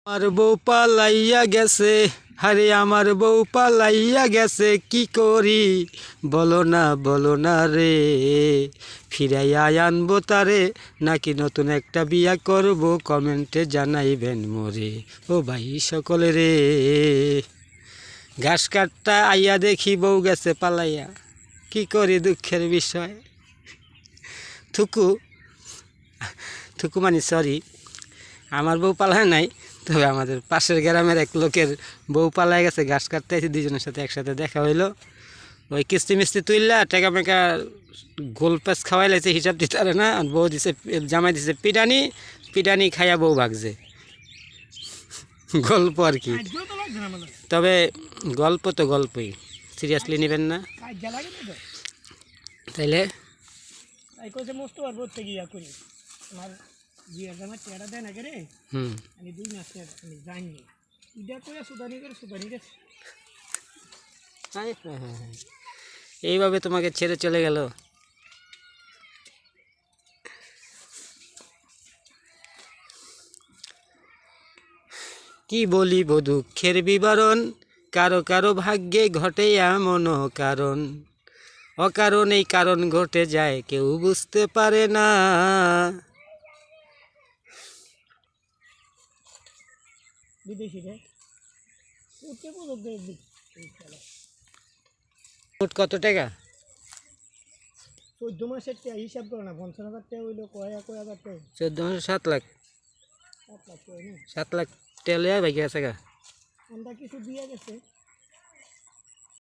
আমার বউ পালাইয়া গেছে, আরে আমার বউ পালাইয়া গেছে, কি করি বলো না রে, ফিরাইয়া আনবো তারে নাকি নতুন একটা বিয়া করব, কমেন্টে জানাইবেন মোরে ও ভাই সকলে রে। ঘাস কাটটা আইয়া দেখি বউ গেছে পালাইয়া, কি করি দুঃখের বিষয়। থুকু থুকু মানে সরি, আমার বউ পালায় নাই, তবে আমাদের পাশের গ্রামের এক লোকের বউ পালায় গেছে। ঘাস কাটতে এসে দুজনের সাথে একসাথে দেখা হইলো। ওই কিস্তি মিস্তি তুললা টেকা মেকা গোল প্যাস খাওয়াই লাগছে, হিসাব দিতে পারে না। বউ দিছে, জামাই দিছে পিটানি, পিটানি খাইয়া বউ ভাগছে। গল্প আর কি, তবে গল্প তো গল্পই, সিরিয়াসলি নেবেন না তাইলে। এইভাবে তোমাকে ছেড়ে চলে গেল। কি বলিব দুঃখের বিবরণ, কারো কারো ভাগ্যে ঘটে এমন কারণ, অকারণেই কারণ ঘটে যায়, কেউ বুঝতে পারে না। কত টাকা? 14 মাসের টাকা হিসাব করে না, 50,000 টাকা হইলো কয় 1,000 টাকা। 14 মাসে 7 লাখ, 7 লাখ টাকা 7 লাখ টাকা ভাই গেছে গা। আমরা কিছু দিয়ে গেছে।